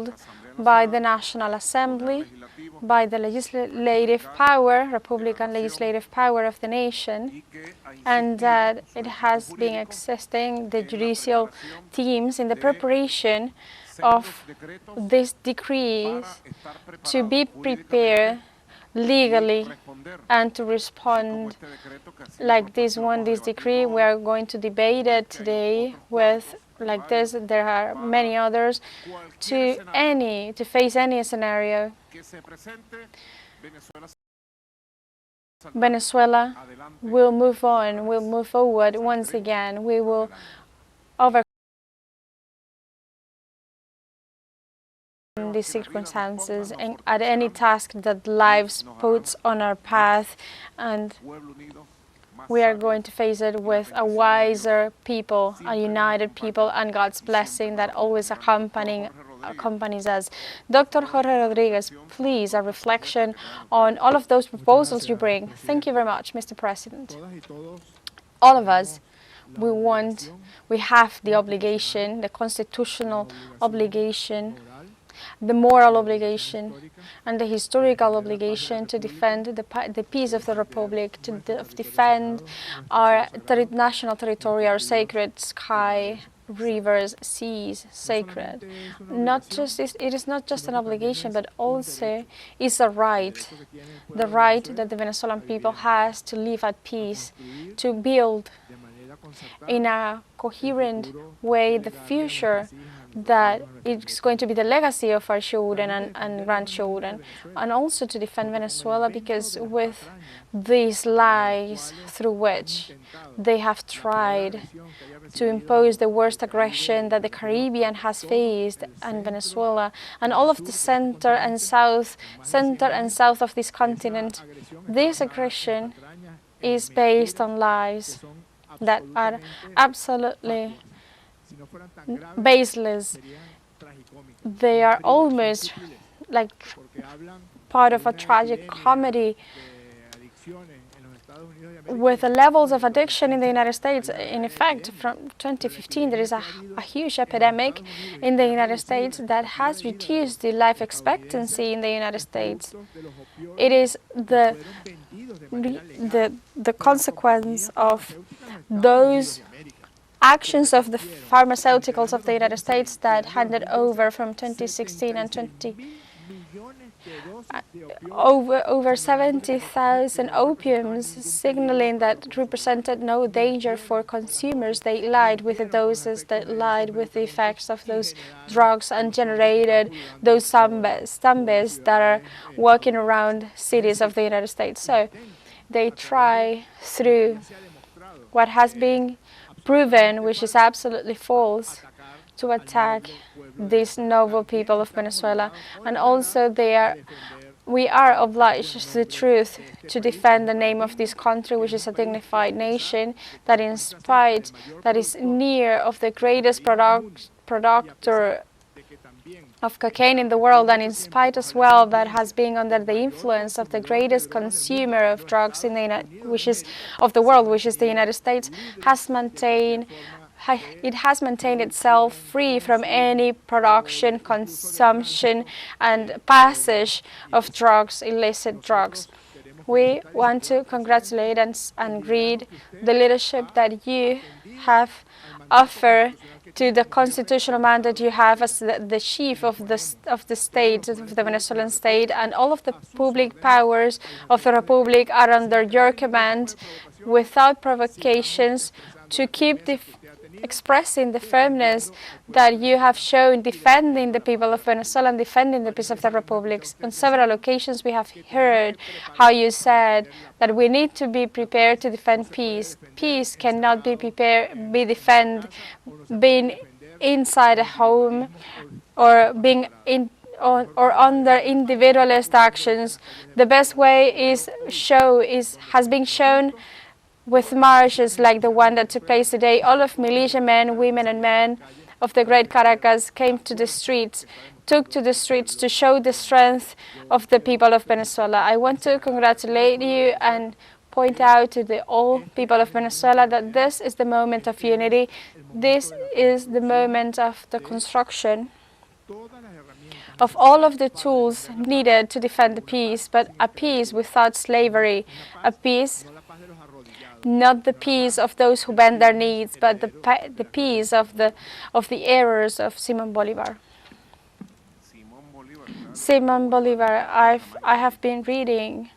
ruled by the National Assembly, by the legislative power, Republican legislative power of the nation, and that it has been existing the judicial teams in the preparation of these decrees to be prepared legally and to respond like this decree. We are going to debate it today with like this. There are many others to face any scenario. Venezuela will move on, will move forward once again. We will overcome these circumstances and at any task that life puts on our path, and we are going to face it with a wiser people, a united people, and God's blessing that always accompanies us. Dr. Jorge Rodriguez, please, a reflection on all of those proposals you bring. Thank you very much, Mr. President. All of us, we have the obligation, the constitutional obligation, the moral obligation, and the historical obligation to defend the peace of the Republic, to defend our national territory, our sacred sky, rivers, seas, sacred. It is not just an obligation, but also is a right, the right that the Venezuelan people has to live at peace, to build in a coherent way the future that it's going to be the legacy of our children and grandchildren, and also to defend Venezuela, because with these lies through which they have tried to impose the worst aggression that the Caribbean has faced in Venezuela and all of the center and south of this continent, this aggression is based on lies that are absolutely baseless. They are almost like part of a tragic comedy with the levels of addiction in the United States. In effect, from 2015, there is a huge epidemic in the United States that has reduced the life expectancy in the United States. It is the consequence of those actions of the pharmaceuticals of the United States that handed over from 2016 and over 70,000 opiums, signaling that represented no danger for consumers. They lied with the doses, they lied with the effects of those drugs, and generated those zombies that are walking around cities of the United States. So they try through what has been proven, which is absolutely false, to attack these noble people of Venezuela. And also we are obliged to the truth to defend the name of this country, which is a dignified nation that is near of the greatest producer of cocaine in the world, and in spite as well that has been under the influence of the greatest consumer of drugs in the world, which is the United States, has maintained itself free from any production, consumption, and passage of drugs, illicit drugs. We want to congratulate and greet the leadership that you have offered to the constitutional mandate you have as the chief of the state, of the Venezuelan state, and all of the public powers of the Republic are under your command without provocations, to keep expressing the firmness that you have shown defending the people of Venezuela and defending the peace of the Republic. On several occasions we have heard how you said that we need to be prepared to defend peace. Peace cannot be defended being inside a home or being or under individualist actions. The best way has been shown with marches like the one that took place today. All of militiamen, women and men of the great Caracas took to the streets to show the strength of the people of Venezuela. I want to congratulate you and point out to all people of Venezuela that this is the moment of unity. This is the moment of the construction of all of the tools needed to defend the peace, but a peace without slavery, a peace, not the peace of those who bend their knees, but the peace of the errors of Simon Bolivar. Simon Bolivar, I have been reading